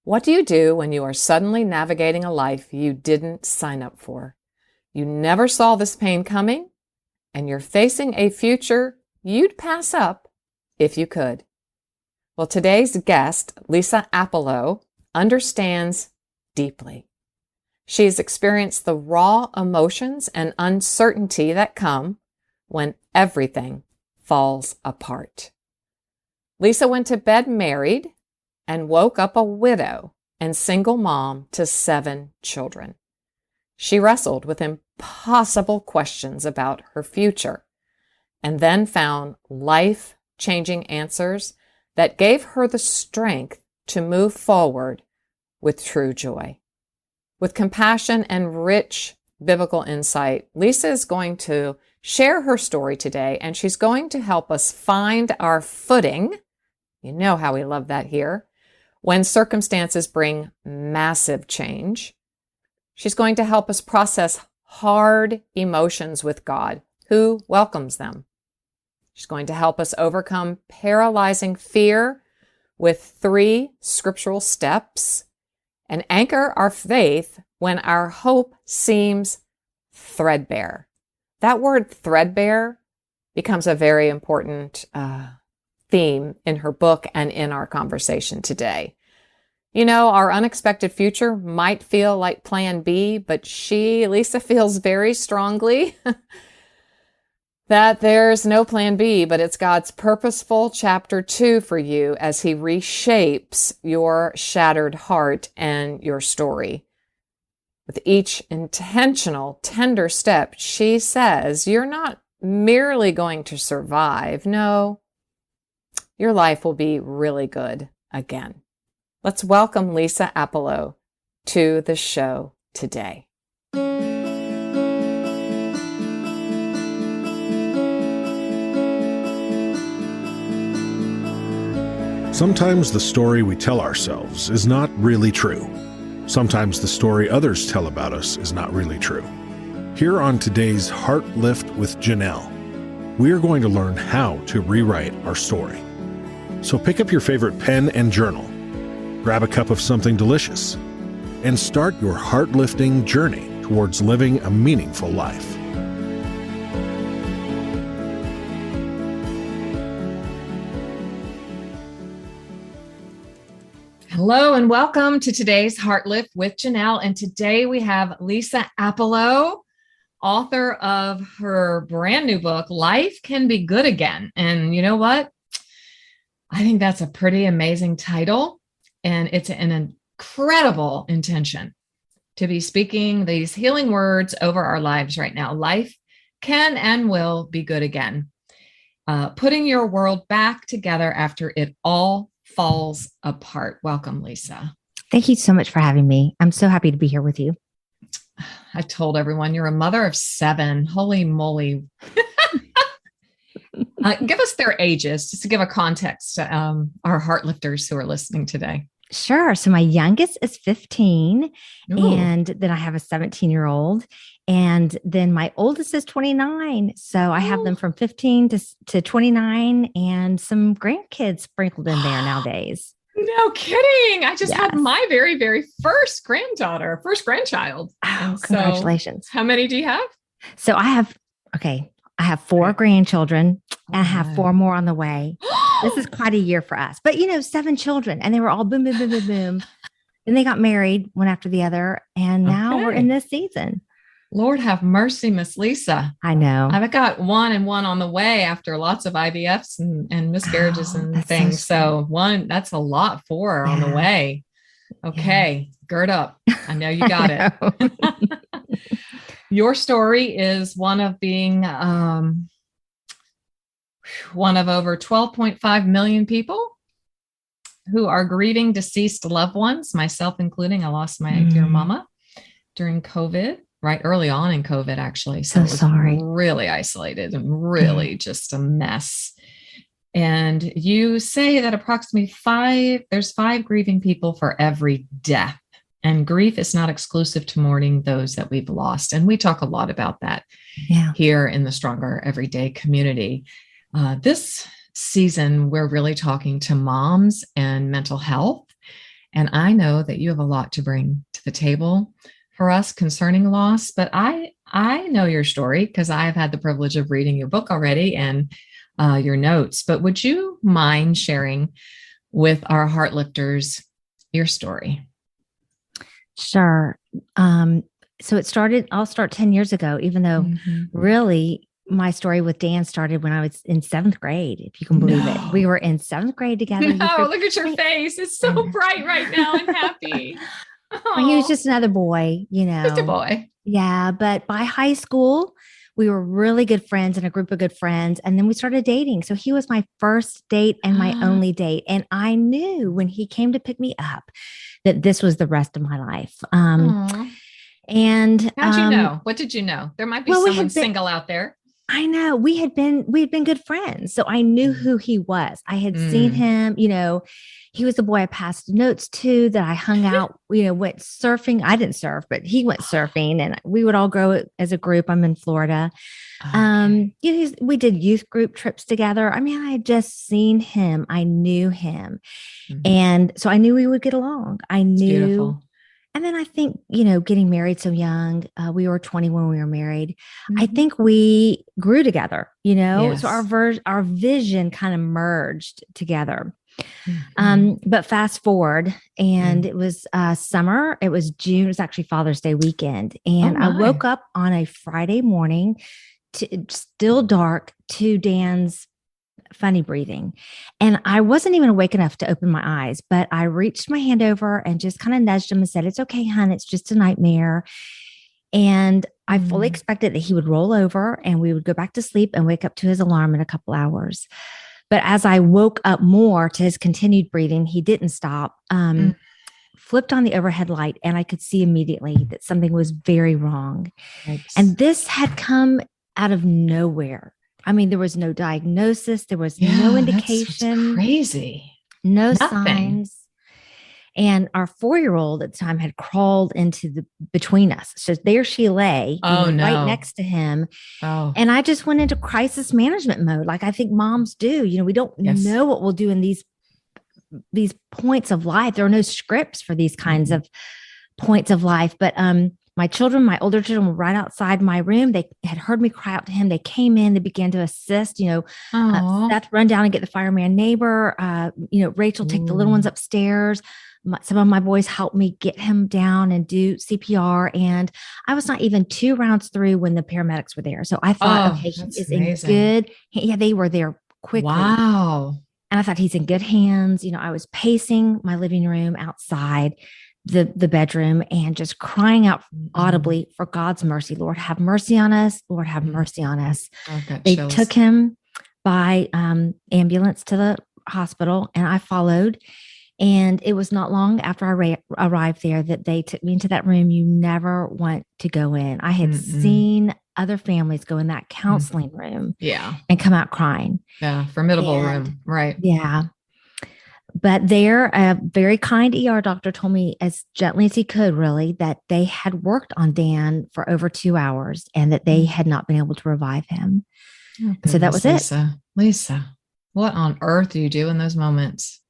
What do you do when you are suddenly navigating a life you didn't sign up for? You never saw this pain coming, and you're facing a future you'd pass up if you could. Well, today's guest, Lisa Appelo, understands deeply. She's experienced the raw emotions and uncertainty that come when everything falls apart. Lisa went to bed married and woke up a widow and single mom to 7 children. She wrestled with impossible questions about her future and then found life-changing answers that gave her the strength to move forward with true joy. With compassion and rich biblical insight, Lisa is going to share her story today, and she's going to help us find our footing. You know how we love that here. When circumstances bring massive change, she's going to help us process hard emotions with God, who welcomes them. She's going to help us overcome paralyzing fear with 3 scriptural steps and anchor our faith when our hope seems threadbare. That word threadbare becomes a very important theme in her book and in our conversation today. You know, our unexpected future might feel like plan B, but Lisa feels very strongly that there's no plan B, but it's God's purposeful chapter 2 for you as he reshapes your shattered heart and your story. With each intentional, tender step, she says, you're not merely going to survive. No, your life will be really good again. Let's welcome Lisa Appelo to the show today. Sometimes the story we tell ourselves is not really true. Sometimes the story others tell about us is not really true. Here on today's Heartlift with Janelle, we are going to learn how to rewrite our story. So pick up your favorite pen and journal, grab a cup of something delicious, and start your heart-lifting journey towards living a meaningful life. Hello and welcome to today's Heartlift with Janelle. And today we have Lisa Appelo, author of her brand new book, Life Can Be Good Again. And you know what? I think that's a pretty amazing title. And it's an incredible intention to be speaking these healing words over our lives right now. Life can and will be good again. Putting your world back together after it all falls apart. Welcome, Lisa. Thank you so much for having me. I'm so happy to be here with you. I told everyone you're a mother of 7. Holy moly. Give us their ages, just to give a context to our Heartlifters who are listening today. Sure. So my youngest is 15, Ooh. And then I have a 17-year-old, and then my oldest is 29. So I have them from 15 to 29 and some grandkids sprinkled in there nowadays. No kidding. I just Yes. had my very, very first grandchild. Oh, And so, congratulations. how many do you have? So I have 4 grandchildren, and I have Wow. 4 more on the way. This is quite a year for us, but 7 children, and they were all boom, boom, boom, boom, boom. Then they got married one after the other. And now we're Okay. in this season. Lord have mercy, Miss Lisa. I know. I've got 1 and 1 on the way after lots of IVFs and miscarriages Oh, and that's so things. So sweet. 1, that's a lot. 4 on the Yeah. way. Okay. Gird up. I know you got it. it. Your story is one of being one of over 12.5 million people who are grieving deceased loved ones, myself including. I lost my dear mama during COVID, right early on in COVID, actually. So it was sorry. really isolated and really just a mess. And you say that approximately there's 5 grieving people for every death. And grief is not exclusive to mourning those that we've lost. And we talk a lot about that here in the Stronger Everyday community. This season, we're really talking to moms and mental health. And I know that you have a lot to bring to the table for us concerning loss, but I know your story because I've had the privilege of reading your book already and your notes. But would you mind sharing with our Heartlifters your story? Sure. So I'll start 10 years ago, even though really my story with Dan started when I was in 7th grade, if you can believe it. We were in 7th grade together. No, look at your face. It's so bright right now and happy. Well, he was just another boy, Just a boy. Yeah. But by high school, we were really good friends and a group of good friends. And then we started dating. So he was my first date and my only date. And I knew when he came to pick me up that this was the rest of my life. And how'd you know? What did you know? There might be someone single out there. I know we had been good friends. So I knew who he was. I had seen him, he was the boy I passed notes to, that I hung out, went surfing. I didn't surf, but he went surfing, and we would all go as a group. I'm in Florida. Okay. We did youth group trips together. I mean, I had just seen him. I knew him. And so I knew we would get along. I knew. Beautiful. And then I think, getting married so young, we were 20 when we were married. I think we grew together, yes. So our vision kind of merged together. But fast forward, and it was summer. It was June. It was actually Father's Day weekend. And I woke up on a Friday morning, still dark, to Dan's funny breathing. And I wasn't even awake enough to open my eyes, but I reached my hand over and just kind of nudged him and said, "It's okay, hon. It's just a nightmare." And I fully expected that he would roll over and we would go back to sleep and wake up to his alarm in a couple hours. But as I woke up more to his continued breathing, he didn't stop, flipped on the overhead light, and I could see immediately that something was very wrong. Thanks. And this had come out of nowhere. I mean, there was no diagnosis. There was no indication. That's crazy. No signs. And our 4-year-old at the time had crawled into between us. So there she lay, right next to him. Oh. And I just went into crisis management mode, like I think moms do. We don't know what we'll do in these points of life. There are no scripts for these kinds of points of life. But my older children were right outside my room. They had heard me cry out to him. They came in, they began to assist, Seth, run down and get the fireman neighbor, Rachel, take the little ones upstairs. Some of my boys helped me get him down and do CPR. And I was not even 2 rounds through when the paramedics were there. So I thought, okay, he is amazing. In good. They were there quickly. Wow. And I thought he's in good hands. I was pacing my living room outside the bedroom and just crying out audibly for God's mercy. Lord, have mercy on us. Lord, have mercy on us. They took him by ambulance to the hospital, and I followed. And it was not long after I arrived there that they took me into that room you never want to go in. I had seen other families go in that counseling room and come out crying. Yeah, formidable room. Right. Yeah. But there, a very kind ER doctor told me as gently as he could, really, that they had worked on Dan for over 2 hours and that they had not been able to revive him. Oh, so that was Lisa, what on earth do you do in those moments?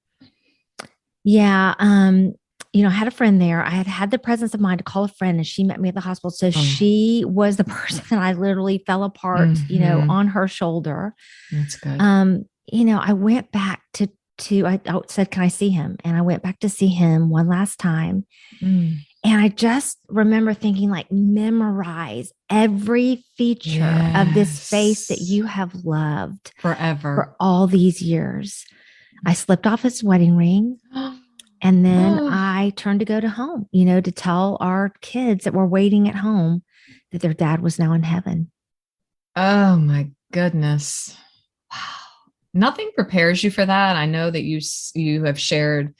Yeah. I had a friend there. I had the presence of mind to call a friend, and she met me at the hospital. So she was the person that I literally fell apart, on her shoulder. That's good. I went back to I said, "Can I see him?" And I went back to see him one last time. And I just remember thinking, memorize every feature of this face that you have loved forever for all these years. I slipped off his wedding ring, and then I turned to go to home, to tell our kids that were waiting at home that their dad was now in heaven. Oh my goodness. Wow. Nothing prepares you for that. I know that you have shared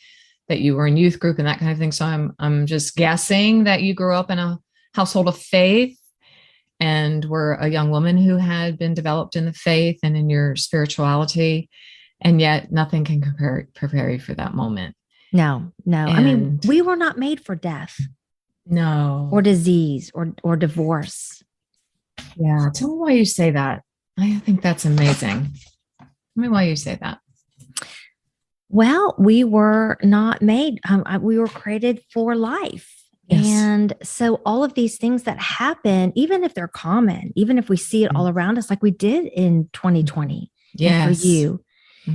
that you were in youth group and that kind of thing. So I'm just guessing that you grew up in a household of faith and were a young woman who had been developed in the faith and in your spirituality. And yet nothing can prepare you for that moment. No. I mean, we were not made for death. No. Or disease or divorce. Yeah. Tell me why you say that. I think that's amazing. Tell me why you say that. Well, we were not made, we were created for life. Yes. And so all of these things that happen, even if they're common, even if we see it all around us, like we did in 2020 and for Yes. you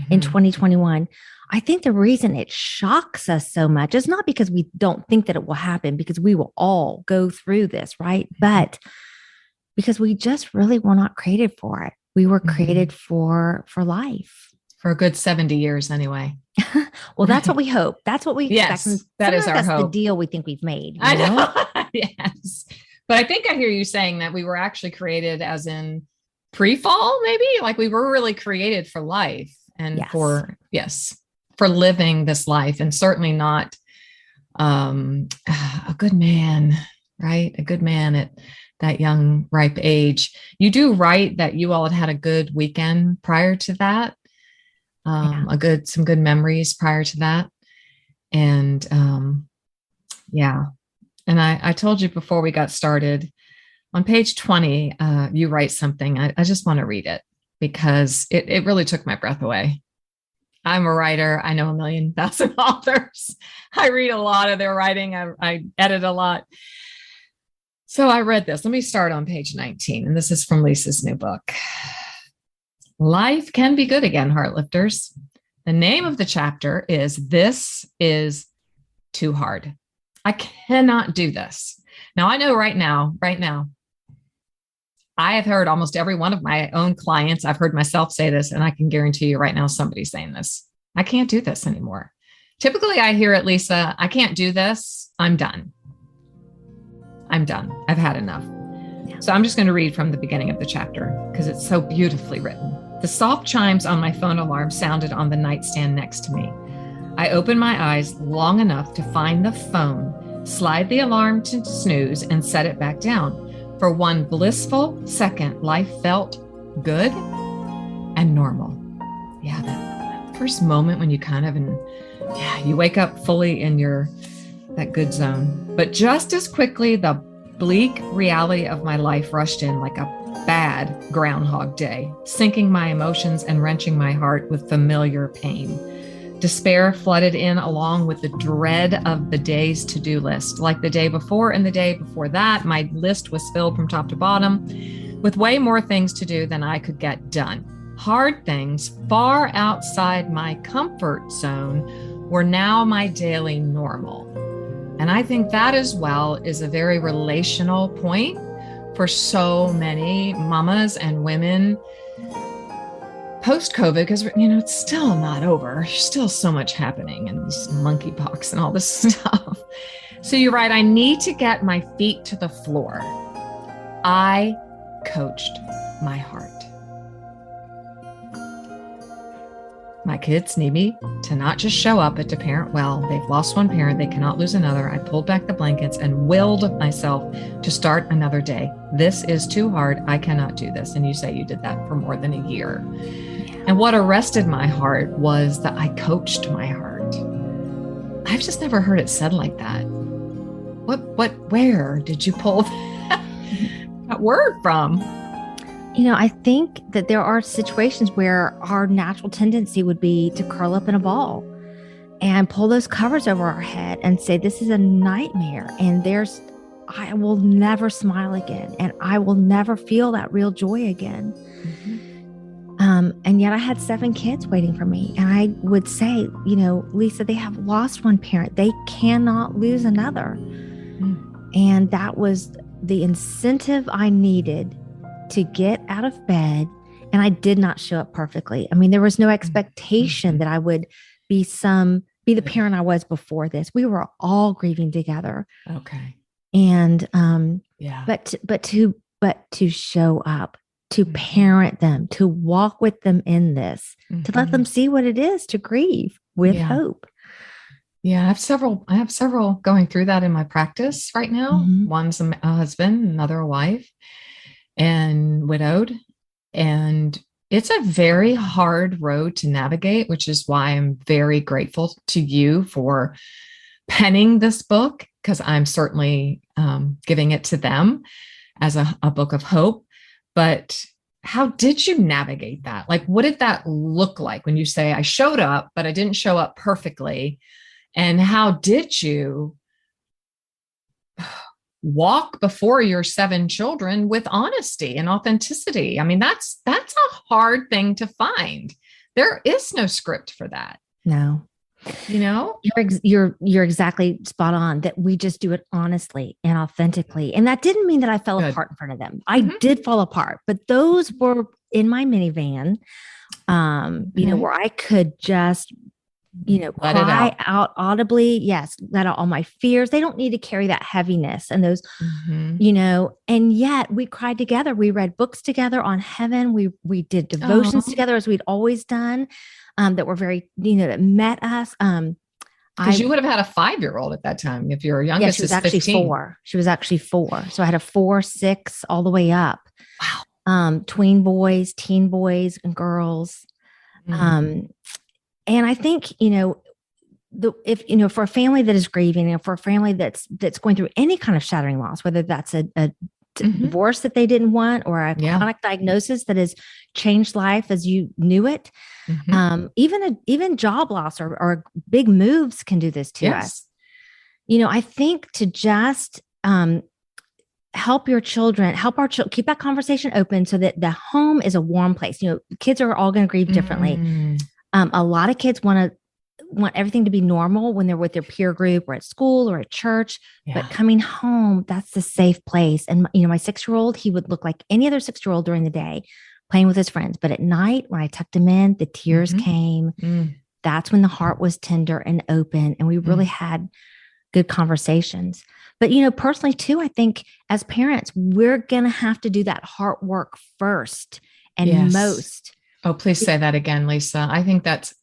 in 2021, I think the reason it shocks us so much is not because we don't think that it will happen, because we will all go through this, right? But because we just really were not created for it. We were created for life. For a good 70 years anyway. Well, that's what we hope. That's what we expect. Yes, that is our that's hope. the deal we think we've made. I know. Yes. But I think I hear you saying that we were actually created as in pre-fall, maybe? Like we were really created for life and for living this life, and certainly not a good man, right? A good man at that young, ripe age. You do write that you all had a good weekend prior to that. Some good memories prior to that. And and I told you before we got started, on page 20, you write something. I just want to read it because it really took my breath away. I'm a writer. I know 1,000,000 authors. I read a lot of their writing. I edit a lot. So I read this. Let me start on page 19. And this is from Lisa's new book. Life can be good again, Heartlifters. The name of the chapter is This is Too Hard. I cannot do this. Now, I know right now, I have heard almost every one of my own clients. I've heard myself say this, and I can guarantee you right now, somebody's saying this. I can't do this anymore. Typically, I hear it, Lisa, I can't do this. I'm done. I've had enough. Yeah. So I'm just going to read from the beginning of the chapter because it's so beautifully written. The soft chimes on my phone alarm sounded on the nightstand next to me. I opened my eyes long enough to find the phone, slide the alarm to snooze, and set it back down. For one blissful second, life felt good and normal. Yeah, that first moment when you kind of, you wake up fully in that good zone. But just as quickly, the bleak reality of my life rushed in like a bad Groundhog Day, sinking my emotions and wrenching my heart with familiar pain. Despair flooded in along with the dread of the day's to-do list. Like the day before and the day before that, my list was filled from top to bottom with way more things to do than I could get done. Hard things far outside my comfort zone were now my daily normal. And I think that as well is a very relational point for so many mamas and women post-COVID, because, it's still not over. There's still so much happening, and this monkeypox and all this stuff. So you're right. I need to get my feet to the floor. I coached my heart. My kids need me to not just show up, but to parent well. They've lost one parent. They cannot lose another. I pulled back the blankets and willed myself to start another day. This is too hard. I cannot do this. And you say you did that for more than a year. And what arrested my heart was that I coached my heart. I've just never heard it said like that. Where did you pull that word from? I think that there are situations where our natural tendency would be to curl up in a ball and pull those covers over our head and say, this is a nightmare. And I will never smile again. And I will never feel that real joy again. Mm-hmm. And yet I had 7 kids waiting for me. And I would say, Lisa, they have lost one parent. They cannot lose another. Mm. And that was the incentive I needed to get out of bed. And I did not show up perfectly. I mean, there was no expectation that I would be the parent I was before this. We were all grieving together. Okay. And, but to show up, to parent them, to walk with them in this, to let them see what it is to grieve with hope. Yeah, I have several going through that in my practice right now. Mm-hmm. One's a husband, another a wife, and widowed. And it's a very hard road to navigate, which is why I'm very grateful to you for penning this book, because I'm certainly giving it to them as a book of hope. But how did you navigate that? Like, what did that look like when you say, I showed up, but I didn't show up perfectly? And how did you walk before your 7 children with honesty and authenticity? I mean, that's a hard thing to find. There is no script for that. No. You know, you're exactly spot on, that we just do it honestly and authentically. And that didn't mean that I fell apart in front of them. I did fall apart, but those were in my minivan, you know, where I could just, you know, let cry out audibly. Yes. Let out all my fears. They don't need to carry that heaviness and those, you know, and yet we cried together. We read books together on heaven. We did devotions together, as we'd always done. That were very, you know, that met us. Because you would have had a 5-year-old at that time. If your youngest she was actually 15. 4. She was actually 4. So I had a 4, 6, all the way up. Wow. Tween boys, teen boys and girls. And I think, you know, if, you know, for a family that is grieving, and for a family that's going through any kind of shattering loss, whether that's a divorce that they didn't want, or a chronic diagnosis that has changed life as you knew it. Even job loss or big moves can do this to us. You know, I think to just help your children, keep that conversation open so that the home is a warm place. You know, kids are all going to grieve differently. A lot of kids want everything to be normal when they're with their peer group or at school or at church, but coming home, that's the safe place. And, you know, my 6-year-old, he would look like any other 6-year-old during the day playing with his friends. But at night, when I tucked him in, the tears came. That's when the heart was tender and open. And we really had good conversations. But, you know, personally too, I think as parents, we're going to have to do that heart work first and most. Oh, please say that again, Lisa. I think that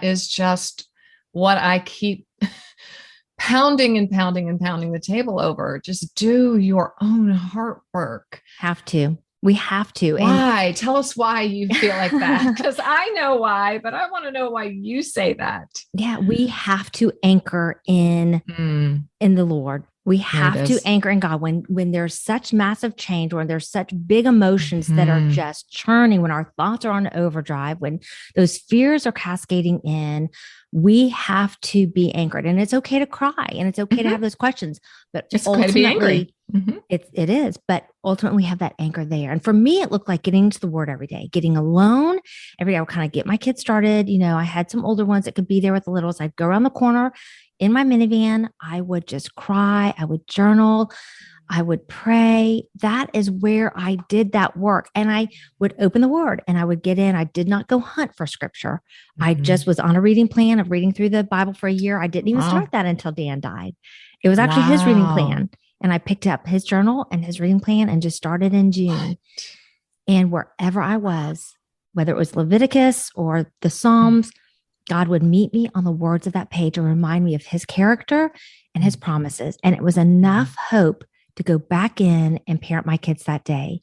is just what I keep pounding the table over. Just do your own heart work. We have to. Why? And tell us why you feel like that. Because I know why, but I want to know why you say that. Yeah, we have to anchor in the Lord. We have to anchor in God when there's such massive change, when there's such big emotions that are just churning, when our thoughts are on overdrive, when those fears are cascading in, we have to be anchored. And it's okay to cry, and it's okay to have those questions, but it's okay to be angry. It is, but ultimately we have that anchor there. And for me, it looked like getting into the Word every day, getting alone every day. I would kind of get my kids started. You know, I had some older ones that could be there with the littles. I'd go around the corner in my minivan. I would just cry. I would journal. I would pray. That is where I did that work. And I would open the Word and I would get in. I did not go hunt for scripture. I just was on a reading plan of reading through the Bible for a year. I didn't even start that until Dan died. It was actually his reading plan. And I picked up his journal and his reading plan and just started in June. And wherever I was, whether it was Leviticus or the Psalms, God would meet me on the words of that page and remind me of his character and his promises. And it was enough hope to go back in and parent my kids that day.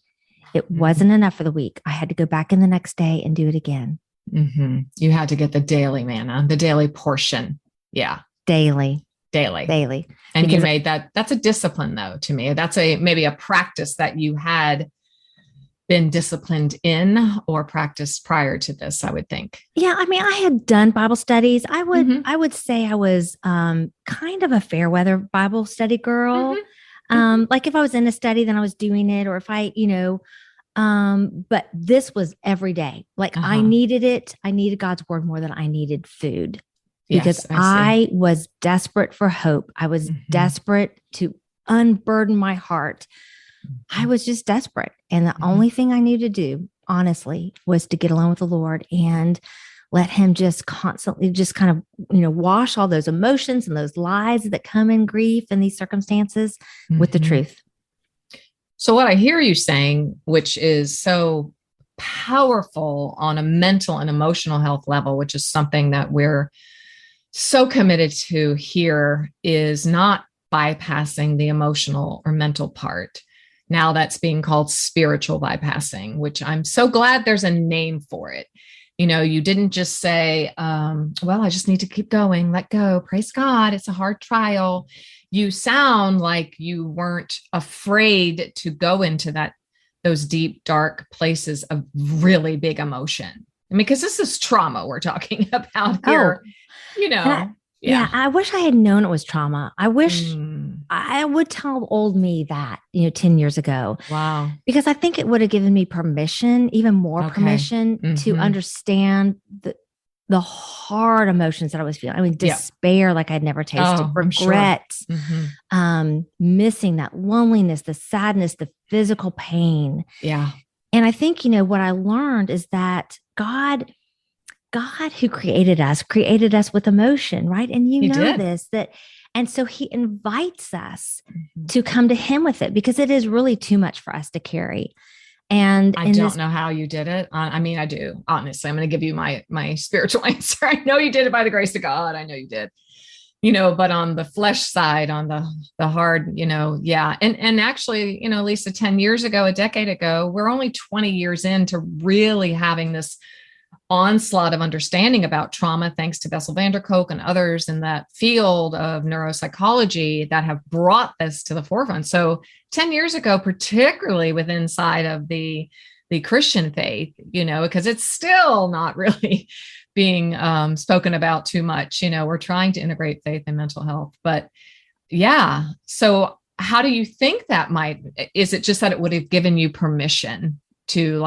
It wasn't enough for the week. I had to go back in the next day and do it again. You had to get the daily manna, the daily portion. Yeah. Daily. And you made that's a discipline though, to me. That's maybe a practice that you had been disciplined in or practiced prior to this, I would think. Yeah. I mean, I had done Bible studies. I would say I was kind of a fair weather Bible study girl. Like if I was in a study, then I was doing it, or if I, you know, but this was every day. Like I needed it. I needed God's word more than I needed food. Because I was desperate for hope. I was desperate to unburden my heart. I was just desperate. And the only thing I needed to do, honestly, was to get alone with the Lord and let him just constantly just kind of, you know, wash all those emotions and those lies that come in grief and these circumstances with the truth. So what I hear you saying, which is so powerful on a mental and emotional health level, which is something that we're so committed to here, is not bypassing the emotional or mental part. Now that's being called spiritual bypassing, which I'm so glad there's a name for it. You know, you didn't just say, well, I just need to keep going, let go, praise God, it's a hard trial. You sound like you weren't afraid to go into those deep, dark places of really big emotion. I mean, because this is trauma we're talking about here, And yeah. I wish I had known it was trauma. I wish Mm, I would tell old me that, 10 years ago, wow. because I think it would have given me permission, even more Okay. permission to Mhm. understand the hard emotions that I was feeling. I mean, Yeah. despair like I'd never tasted, Oh, I'm sure. regret, Mhm. missing that loneliness, the sadness, the physical pain. Yeah. And I think, what I learned is that God who created us with emotion, right? And He did. this, and so he invites us Mhm. to come to him with it, because it is really too much for us to carry. And I don't know how you did it. I mean, I do. Honestly, I'm going to give you my spiritual answer. I know you did it by the grace of God. I know you did. But on the flesh side, on the hard, yeah. And actually, Lisa, 10 years ago, a decade ago, we're only 20 years into really having this onslaught of understanding about trauma, thanks to Bessel van der Kolk and others in that field of neuropsychology that have brought this to the forefront. So 10 years ago, particularly within inside of the Christian faith, because it's still not really being spoken about too much. We're trying to integrate faith and mental health, but yeah. So how do you think that is it just that it would have given you permission to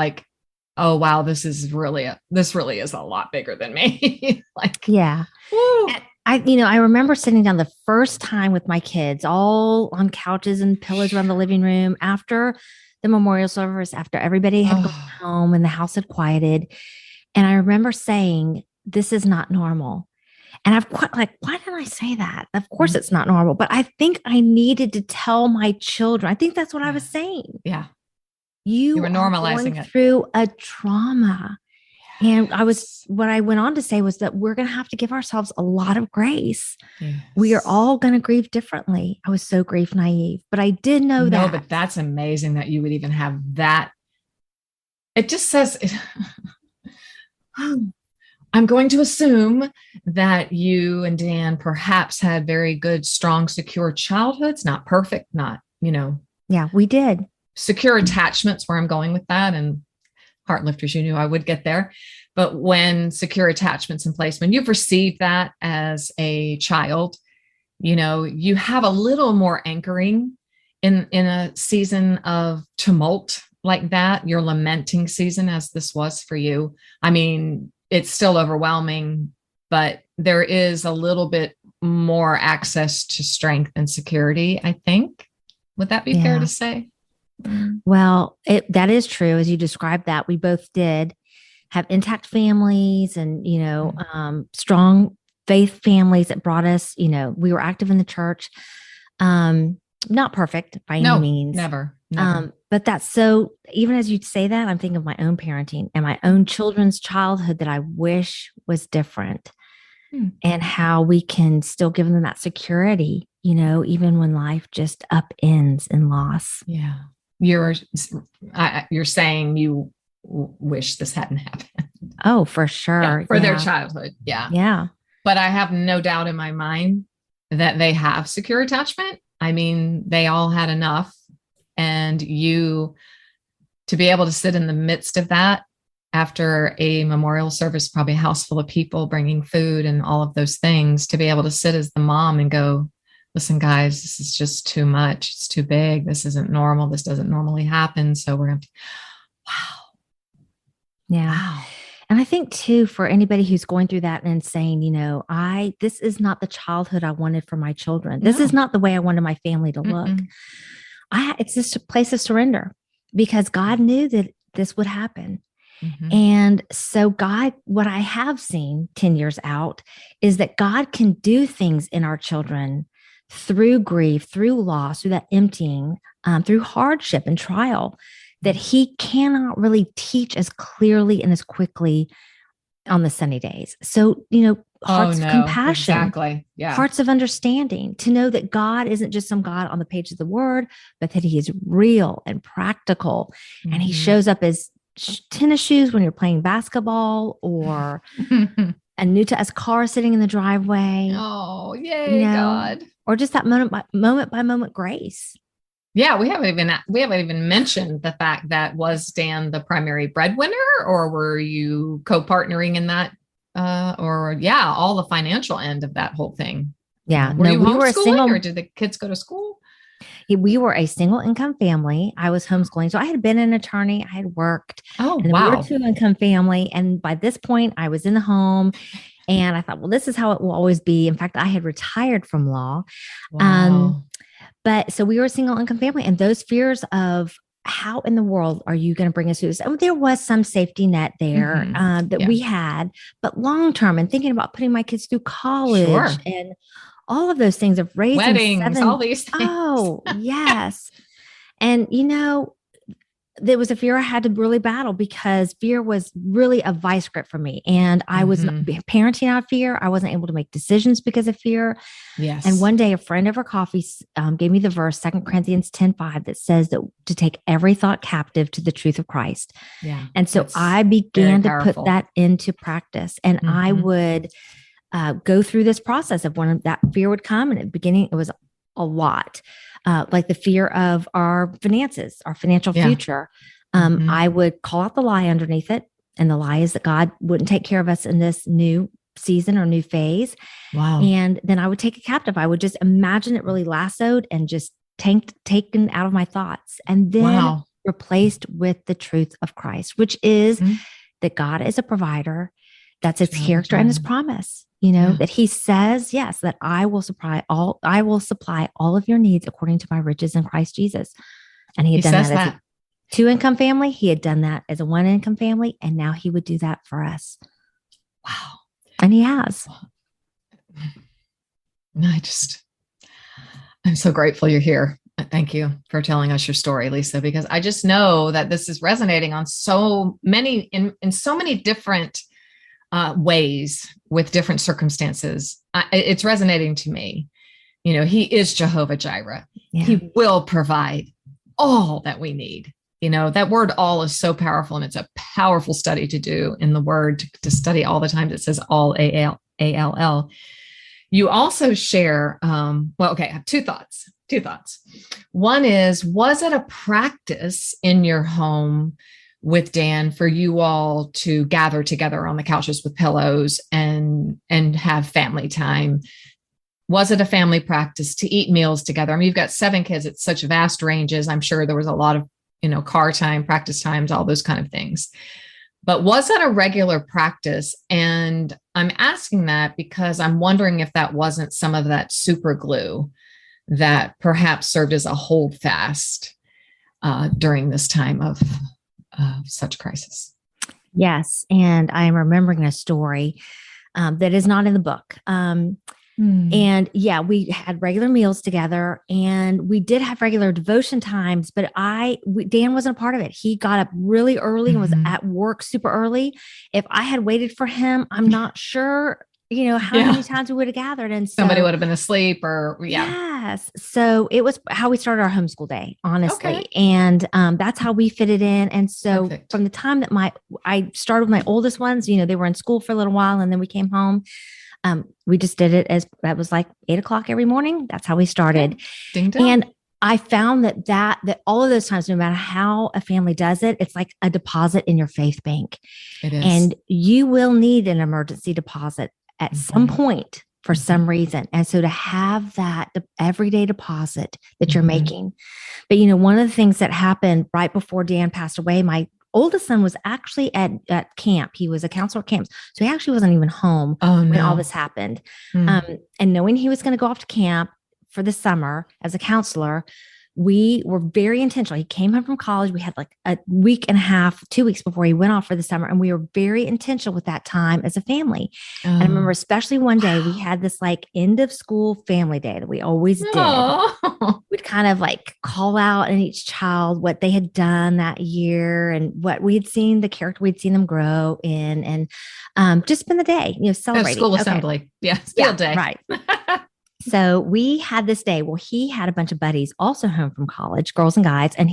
oh, wow, this really is a lot bigger than me. yeah. Woo. I remember sitting down the first time with my kids, all on couches and pillows around the living room after the memorial service, after everybody had gone home and the house had quieted. And I remember saying, this is not normal. And I've quite why didn't I say that? Of course it's not normal, but I think I needed to tell my children. I think that's what I was saying. Yeah. You were normalizing it through a trauma. And what I went on to say was that we're going to have to give ourselves a lot of grace. Yes. We are all going to grieve differently. I was so grief naive, but I did know that. No, but that's amazing that you would even have that. It just says, I'm going to assume that you and Dan perhaps had very good, strong, secure childhoods, not perfect, not, Yeah, we did. Secure attachments, where I'm going with that. And Heartlifters, you knew I would get there. But when secure attachments in place, when you've received that as a child, you have a little more anchoring in a season of tumult like that, your lamenting season, as this was for you. I mean, it's still overwhelming, but there is a little bit more access to strength and security, I think. Would that be fair to say? Well, that is true. As you described that, we both did have intact families and, strong faith families that brought us, we were active in the church. Not perfect by any means. Never. But that's so, even as you say that, I'm thinking of my own parenting and my own children's childhood that I wish was different, and how we can still give them that security, even when life just upends in loss. Yeah. You're saying you wish this hadn't happened. Oh, for sure. Yeah, for their childhood. Yeah. Yeah. But I have no doubt in my mind that they have secure attachment. I mean, they all had enough. And you, to be able to sit in the midst of that after a memorial service, probably a house full of people bringing food and all of those things, to be able to sit as the mom and go, listen, guys, this is just too much. It's too big. This isn't normal. This doesn't normally happen. So we're going to, wow. Yeah. Wow. And I think too, for anybody who's going through that and saying, this is not the childhood I wanted for my children. This is not the way I wanted my family to look. It's just a place of surrender, because God knew that this would happen. And so what I have seen 10 years out is that God can do things in our children through grief, through loss, through that emptying, through hardship and trial, that he cannot really teach as clearly and as quickly on the sunny days. So, hearts of compassion, exactly. Yeah. Hearts of understanding, to know that God isn't just some God on the page of the word, but that he is real and practical. And he shows up as tennis shoes when you're playing basketball, or a new to us car sitting in the driveway. Oh, yay, God. Or just that moment by moment grace. Yeah, we haven't even mentioned the fact that was Dan the primary breadwinner, or were you co-partnering in that, or yeah, all the financial end of that whole thing? Yeah. Were No, you we were a homeschooling, or single, did the kids go to school? we were a single income family. I was homeschooling. So I had been an attorney, I had worked, Oh, and then we were a wow. 2 income family. And by this point, I was in the home and I thought, well, this is how it will always be. In fact, I had retired from law. Um, Wow. But so we were a single income family, and those fears of how in the world are you going to bring us through this? And there was some safety net there that Yeah, we had, but long term and thinking about putting my kids through college sure. and all of those things of raising Weddings, all seven. these things. Oh, yes. And, there was a fear I had to really battle because fear was really a vice grip for me. And I was not, Hmm. parenting out of fear. I wasn't able to make decisions because of fear. And Yes. one day, a friend over coffee gave me the verse, 2 Corinthians 10:5, that says that to take every thought captive to the truth of Christ. Yeah. And so That's I very began to put powerful. that into practice. And I Hmm. would go through this process of when that fear would come. And at the beginning, it was a lot, like the fear of our finances, our financial Yeah. future. Hmm. I would call out the lie underneath it. And the lie is that God wouldn't take care of us in this new season or new phase. Wow. And then I would take it captive. I would just imagine it really lassoed and just taken out of my thoughts and then Wow. replaced with the truth of Christ, which is Mhm. that God is a provider. That's his Jehovah character and his Jireh. promise, Yeah. that he says, yes, that I will supply all of your needs according to my riches in Christ Jesus. And he He had done says that as a that. 2 income family. He had done that as a 1 income family. And now he would do that for us. Wow. And he has. And I'm so grateful you're here. Thank you for telling us your story, Lisa, because I just know that this is resonating on so many, in so many different ways with different circumstances. It's resonating to me. He is Jehovah Jireh. Yeah. He will provide all that we need. That word all is so powerful, and it's a powerful study to do in the word, to study all the time. It says all, A-L-L. You also share, okay, I have two thoughts. One is, was it a practice in your home with Dan for you all to gather together on the couches with pillows and have family time? Was it a family practice to eat meals together? I mean, you've got 7 kids. It's such vast ranges. I'm sure there was a lot of, car time, practice times, all those kind of things. But was it a regular practice? And I'm asking that because I'm wondering if that wasn't some of that super glue that perhaps served as a hold fast during this time of such crisis. Yes. And I'm remembering a story that is not in the book. And yeah, we had regular meals together and we did have regular devotion times, but Dan wasn't a part of it. He got up really early and was at work super early. If I had waited for him, I'm not sure, how many times we would have gathered. And somebody would have been asleep Yes. So it was how we started our homeschool day, honestly. Okay. And that's how we fit it in. And so Perfect. from the time that I started with my oldest ones, they were in school for a little while and then we came home. We just did it as that was like 8 o'clock every morning. That's how we started. Okay. Ding dong. And I found that all of those times, no matter how a family does it, it's like a deposit in your faith bank. It is. And you will need an emergency deposit at some point for some reason. And so to have that everyday deposit that you're making. But, one of the things that happened right before Dan passed away, my oldest son was actually at camp. He was a counselor at camp. So he actually wasn't even home when all this happened. And knowing he was going to go off to camp for the summer as a counselor, we were very intentional. He came home from college. We had like a week and a half, 2 weeks before he went off for the summer. And we were very intentional with that time as a family. And I remember especially one day we had this like end of school family day that we always did. We'd kind of like call out in each child what they had done that year and what we had seen, the character we'd seen them grow in, and just spend the day, celebrating. School assembly. Yeah. Field day. Right. So we had this day. Well, he had a bunch of buddies also home from college, girls and guys, and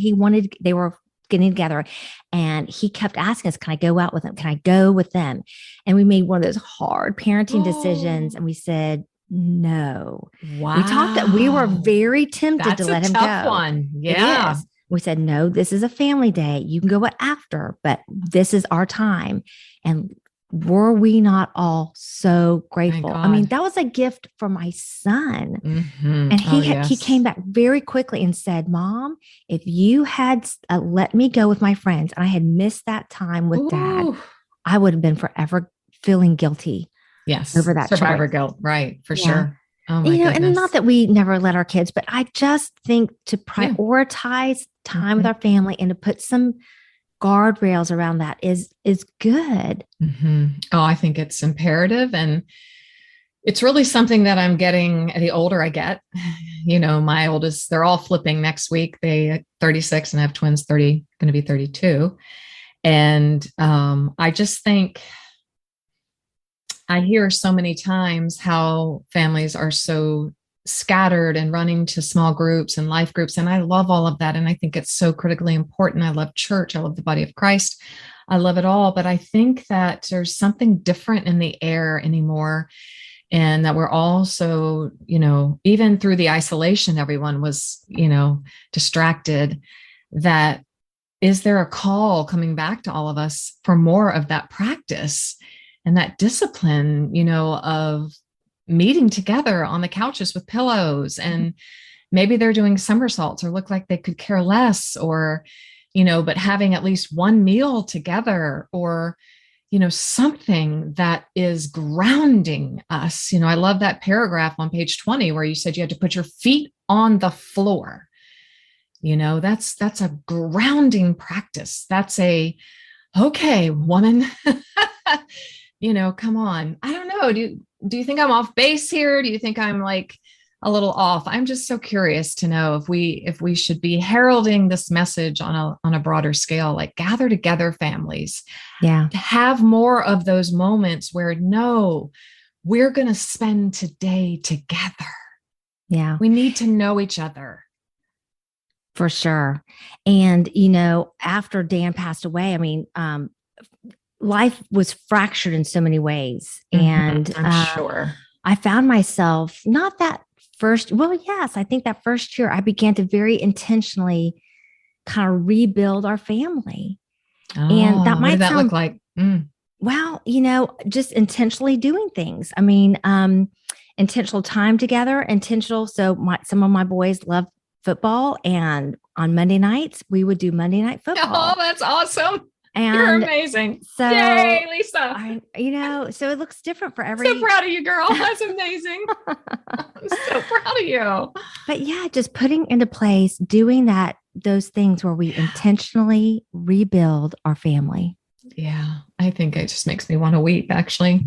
they were getting together and he kept asking us, can I go out with them? Can I go with them? And we made one of those hard parenting decisions. And we said, No. Wow. We were very tempted to let him go. That's a tough one. Yeah. It is. We said, no, this is a family day. You can go after, but this is our time. And were we not all so grateful? I mean, that was a gift for my son. Mm-hmm. And he came back very quickly and said, Mom, if you had let me go with my friends and I had missed that time with Dad, I would have been forever feeling guilty. Yes. Over that survivor choice. Guilt. Right. For sure. Oh my goodness. And not that we never let our kids, but I just think to prioritize time with our family and to put some guardrails around that is good. Mm-hmm. Oh, I think it's imperative. And it's really something that I'm getting the older I get. My oldest, they're all flipping next week. They 36 and I have twins, going to be 32. And I just think I hear so many times how families are so scattered and running to small groups and life groups. And I love all of that. And I think it's so critically important. I love church. I love the body of Christ. I love it all. But I think that there's something different in the air anymore. And that we're also, even through the isolation, everyone was, distracted. That is there a call coming back to all of us for more of that practice? And that discipline, of meeting together on the couches with pillows, and maybe they're doing somersaults or look like they could care less, or, but having at least one meal together, or, something that is grounding us. I love that paragraph on page 20 where you said you had to put your feet on the floor. That's a grounding practice. That's okay, woman. Come on. I don't know. Do you think I'm off base here? Do you think I'm like a little off? I'm just so curious to know if we should be heralding this message on a broader scale, like gather together families. Yeah. To have more of those moments where we're going to spend today together. Yeah. We need to know each other. For sure. And, after Dan passed away, I mean, life was fractured in so many ways. And I'm sure I found myself not that first. Well, yes, I think that first year I began to very intentionally kind of rebuild our family. And that might what did that sound look like? Well, just intentionally doing things. I mean, intentional time together, intentional. So some of my boys love football, and on Monday nights we would do Monday night football. Oh, that's awesome. And you're amazing. So, yay, Lisa. So it looks different for every. So proud of you, girl. That's amazing. I'm so proud of you. But yeah, just putting into place, doing those things where we intentionally rebuild our family. Yeah, I think it just makes me want to weep, actually.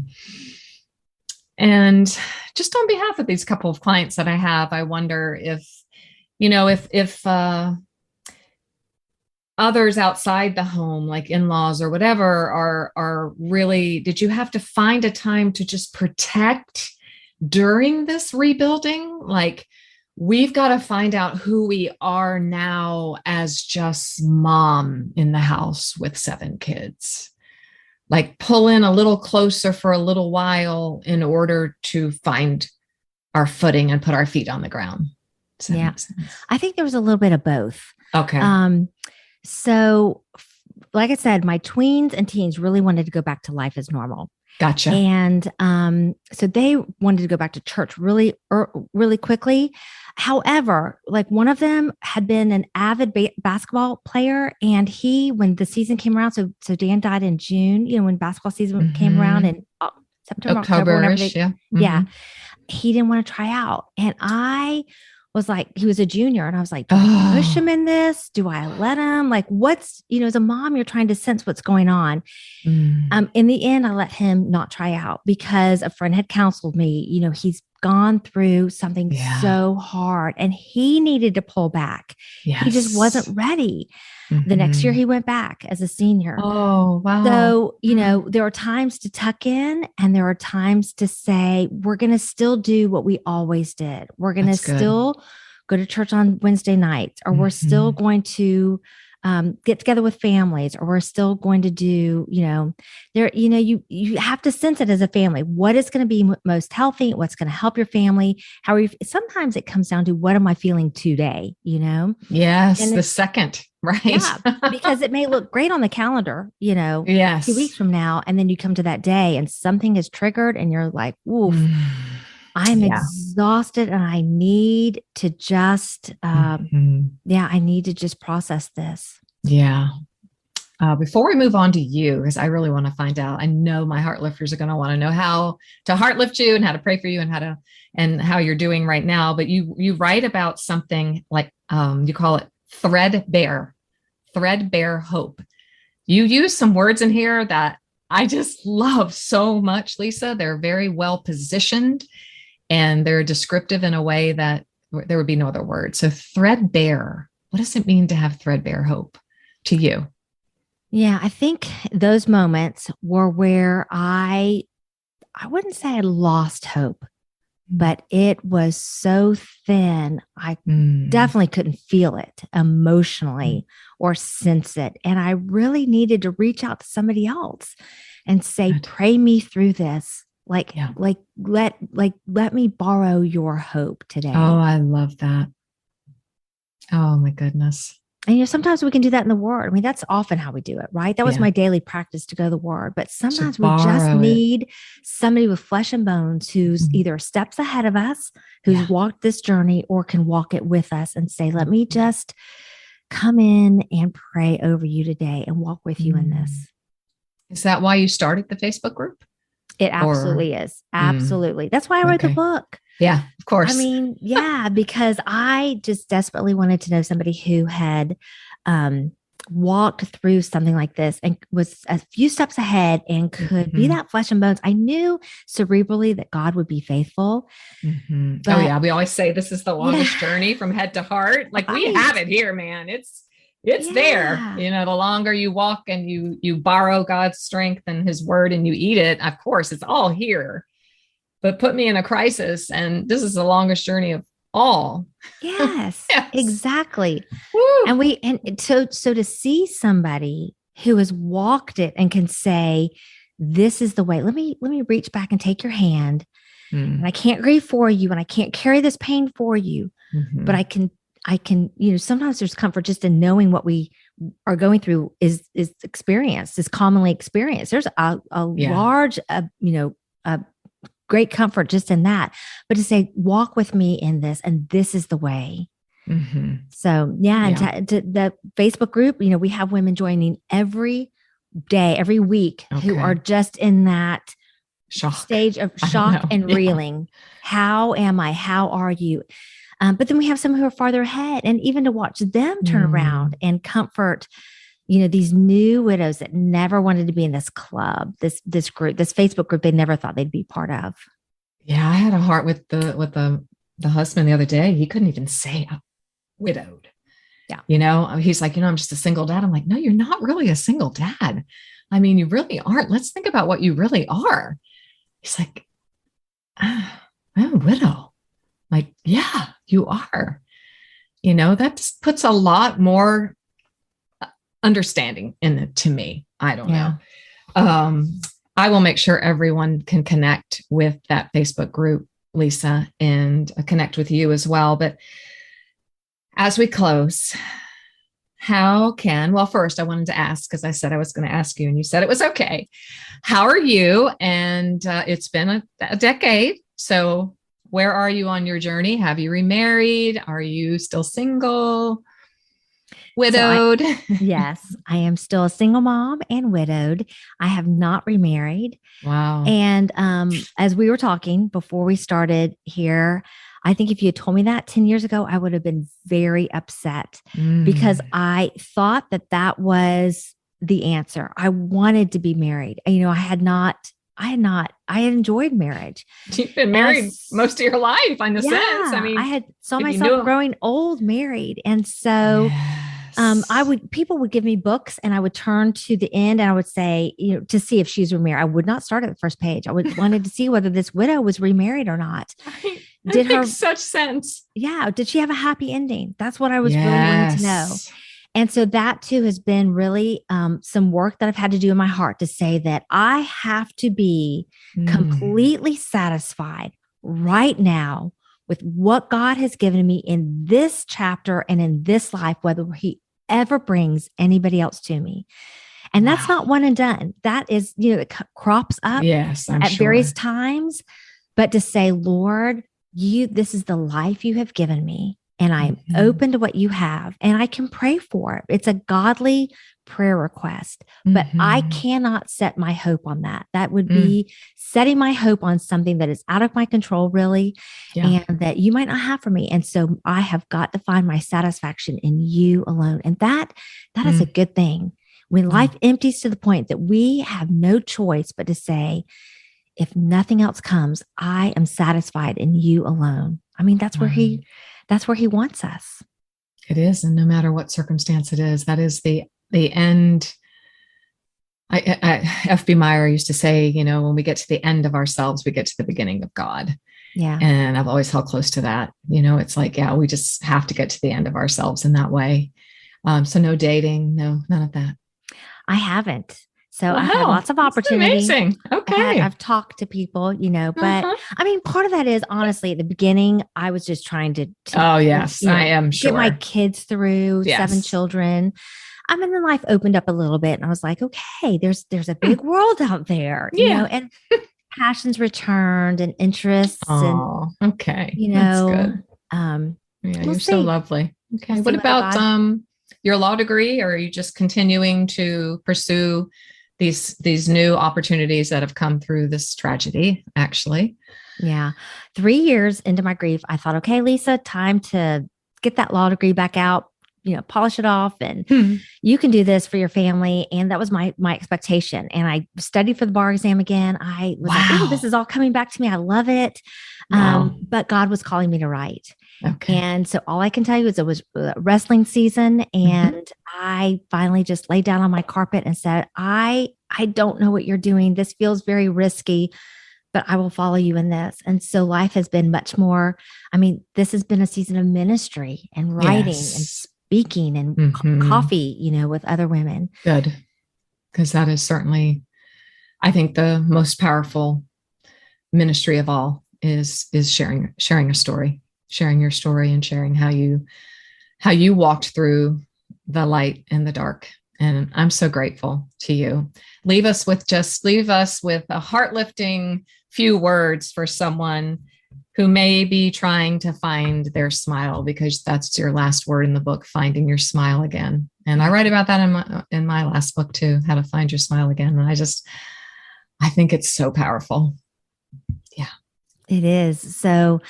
And just on behalf of these couple of clients that I have, I wonder if others outside the home, like in-laws or whatever, are really, did you have to find a time to just protect during this rebuilding? Like, we've got to find out who we are now as just mom in the house with 7 kids. Like, pull in a little closer for a little while in order to find our footing and put our feet on the ground. Yeah. I think there was a little bit of both. Okay. So like I said, my tweens and teens really wanted to go back to life as normal. Gotcha. And so they wanted to go back to church really, really quickly. However, like one of them had been an avid basketball player, and when the season came around, so Dan died in June, when basketball season came around in September, October, yeah, he didn't want to try out. And I was like, he was a junior, and I was like, do I push him in this? Do I let him? Like, as a mom, you're trying to sense what's going on. In the end, I let him not try out because a friend had counseled me, he's gone through something so hard and he needed to pull back. Yes. He just wasn't ready. The next year he went back as a senior. Oh, wow. So, there are times to tuck in and there are times to say, we're going to still do what we always did. We're going to still go to church on Wednesday nights, or we're still going to get together with families, or we're still going to do, you have to sense it as a family. What is going to be most healthy? What's going to help your family? How are you? Sometimes it comes down to, what am I feeling today? Yes, And the second, right? Yeah, because it may look great on the calendar, Yes. 2 weeks from now, and then you come to that day and something is triggered and you're like, oof, I'm exhausted and I need to just, I need to just process this. Yeah. Before we move on to you, because I really want to find out, I know my Heartlifters are going to want to know how to heartlift you and how to pray for you and how you're doing right now. But you write about something like, you call it threadbare hope. You use some words in here that I just love so much, Lisa. They're very well positioned and they're descriptive in a way that there would be no other word. So threadbare, what does it mean to have threadbare hope to you? Yeah, I think those moments were where I wouldn't say I lost hope, but it was so thin. I definitely couldn't feel it emotionally or sense it. And I really needed to reach out to somebody else and say, pray me through this. Let me borrow your hope today. Oh, I love that. Oh my goodness. And sometimes we can do that in the Word. I mean, that's often how we do it, right? That was my daily practice, to go to the Word. But sometimes we just need somebody with flesh and bones who's either steps ahead of us, who's walked this journey, or can walk it with us and say, let me just come in and pray over you today and walk with you in this. Is that why you started the Facebook group? It absolutely is. Absolutely. That's why I wrote the book. Yeah, of course. I mean, because I just desperately wanted to know somebody who had walked through something like this and was a few steps ahead and could be that flesh and bones. I knew cerebrally that God would be faithful. But, we always say this is the longest journey from head to heart. Like we have it here, man. It's there. The longer you walk and you borrow God's strength and his word and you eat it, of course, it's all here. But put me in a crisis, and this is the longest journey of all. Yes, exactly. Woo. And so to see somebody who has walked it and can say, this is the way, let me reach back and take your hand. And I can't grieve for you and I can't carry this pain for you, but I can, sometimes there's comfort just in knowing what we are going through is experienced, is commonly experienced. There's a large, great comfort just in that, but to say, walk with me in this, and this is the way. So and to the Facebook group, we have women joining every day, every week, who are just in that stage of shock and reeling. How am I? How are you? But then we have some who are farther ahead, and even to watch them turn around and comfort, these new widows that never wanted to be in this club, this group, this Facebook group they never thought they'd be part of. Yeah, I had a heart with the husband the other day. He couldn't even say widowed. Yeah. He's like, I'm just a single dad. I'm like, no, you're not really a single dad. I mean, you really aren't. Let's think about what you really are. He's like, I'm a widow. I'm like, yeah, you are. That just puts a lot more understanding in it to me. I don't know. I will make sure everyone can connect with that Facebook group, Lisa, and connect with you as well. But as we close, first I wanted to ask, because I said I was going to ask you and you said it was okay. How are you? And it's been a decade. So where are you on your journey? Have you remarried? Are you still single? Widowed? Yes, I am still a single mom and widowed. I have not remarried. Wow. And as we were talking before we started here, I think if you had told me that 10 years ago, I would have been very upset because I thought that was the answer. I wanted to be married. I had enjoyed marriage. You've been married most of your life, in a sense. I mean, I had saw myself growing old married. And so people would give me books and I would turn to the end and I would say, to see if she's remarried. I would not start at the first page. I wanted to see whether this widow was remarried or not. That makes such sense. Yeah. Did she have a happy ending? That's what I was really wanting to know. And so that too has been really some work that I've had to do in my heart to say that I have to be completely satisfied right now with what God has given me in this chapter and in this life, whether he ever brings anybody else to me. And that's not one and done. That is, it crops up at various times. But to say, Lord, this is the life you have given me. And I'm open to what you have, and I can pray for it. It's a godly prayer request, but I cannot set my hope on that. That would be setting my hope on something that is out of my control, really, and that you might not have for me. And so I have got to find my satisfaction in you alone. And that is a good thing. When life empties to the point that we have no choice but to say, if nothing else comes, I am satisfied in you alone. I mean, that's where he wants us. It is. And no matter what circumstance it is, that is the end. F.B. Meyer used to say, when we get to the end of ourselves, we get to the beginning of God. Yeah. And I've always held close to that. It's like, we just have to get to the end of ourselves in that way. So no dating, no, none of that. I haven't. So I have lots of opportunities. Amazing. Okay. I've talked to people, but I mean, part of that is honestly at the beginning, I was just trying to I am sure. Get my kids through 7 children. And then life opened up a little bit and I was like, okay, there's a big world out there, and passions returned and interests. Okay. That's good. You're so lovely. Okay. What about your law degree? Or are you just continuing to pursue these new opportunities that have come through this tragedy, actually? Yeah. 3 years into my grief, I thought, okay, Lisa, time to get that law degree back out, polish it off, and you can do this for your family. And that was my expectation. And I studied for the bar exam again. I was like, oh, this is all coming back to me. I love it. But God was calling me to write. Okay. And so all I can tell you is it was wrestling season. And I finally just laid down on my carpet and said, I don't know what you're doing. This feels very risky, but I will follow you in this. And so life has been much more, this has been a season of ministry and writing and speaking and coffee, with other women. Good. Because that is certainly, I think, the most powerful ministry of all is sharing a story. Sharing your story and sharing how you walked through the light and the dark. And I'm so grateful to you. Leave us with a heart-lifting few words for someone who may be trying to find their smile, because that's your last word in the book, finding your smile again. And I write about that in my last book too, how to find your smile again. And I think it's so powerful. Yeah, it is. So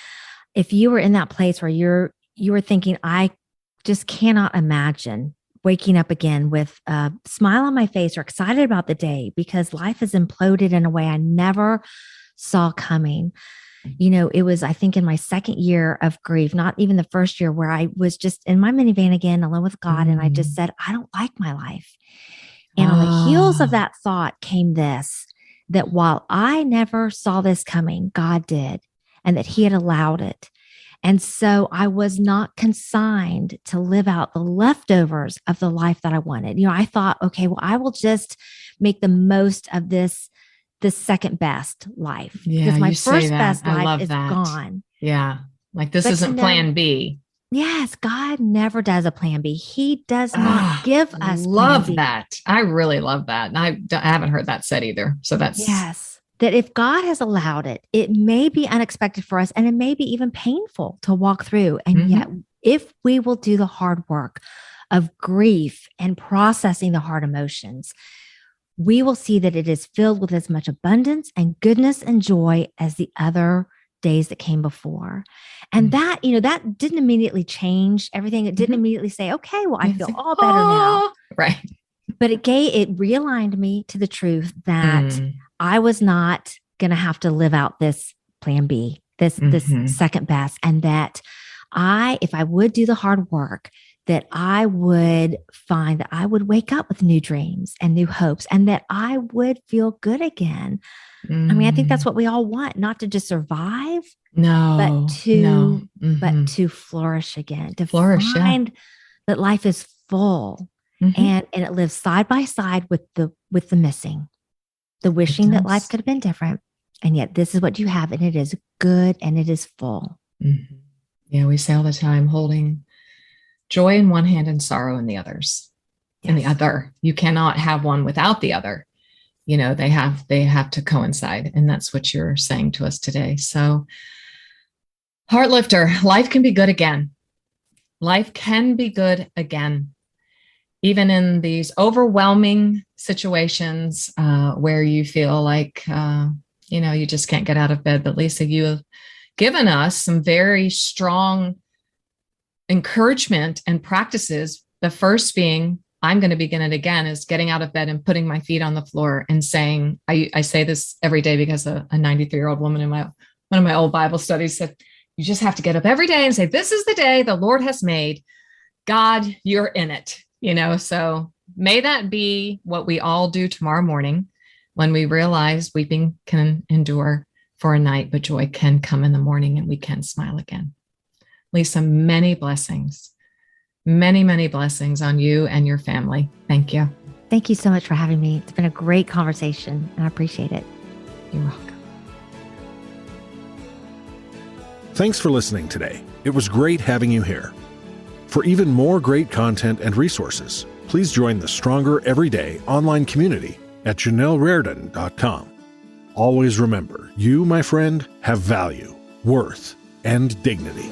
if you were in that place where you were thinking, I just cannot imagine waking up again with a smile on my face or excited about the day because life has imploded in a way I never saw coming. It was, I think, in my second year of grief, not even the first year, where I was just in my minivan again, alone with God. And I just said, I don't like my life. And on the heels of that thought came this, that while I never saw this coming, God did. And that he had allowed it. And so I was not consigned to live out the leftovers of the life that I wanted. I thought, okay, well, I will just make the most of this second best life. Yeah, because my first best life is gone. Yeah. Like this isn't plan B. Yes. God never does a plan B. He does not give us love plan B. that. I really love that. And I haven't heard that said either. So that's that if God has allowed it, it may be unexpected for us and it may be even painful to walk through. And yet, if we will do the hard work of grief and processing the hard emotions, we will see that it is filled with as much abundance and goodness and joy as the other days that came before. And that, that didn't immediately change everything. It didn't immediately say, okay, well, I feel all better now. Right. But it realigned me to the truth that I was not going to have to live out this plan B, this second best. And that if I would do the hard work, that I would find that I would wake up with new dreams and new hopes and that I would feel good again. I think that's what we all want, not to just survive, but to flourish again, to find that life is full. Mhm. And it lives side by side with the missing, the wishing that life does. could have been different. And yet this is what you have, and it is good and it is full. Mhm. Yeah, we say all the time, holding joy in one hand and sorrow in the others. In the Yes. other. You cannot have one without the other. You know, they have to coincide. And that's what you're saying to us today. So, Heartlifter, life can be good again. Life can be good again. Even in these overwhelming situations where you feel like, you just can't get out of bed. But Lisa, you have given us some very strong encouragement and practices. The first being, I'm going to begin it again, is getting out of bed and putting my feet on the floor and saying, I say this every day because a 93-year-old woman in one of my old Bible studies said, you just have to get up every day and say, this is the day the Lord has made. God, you're in it. So may that be what we all do tomorrow morning when we realize weeping can endure for a night, but joy can come in the morning and we can smile again. Lisa, many blessings on you and your family. Thank you. Thank you so much for having me. It's been a great conversation and I appreciate it. You're welcome. Thanks for listening today. It was great having you here. For even more great content and resources, please join the Stronger Everyday online community at JanelleRaridan.com. Always remember, you, my friend, have value, worth, and dignity.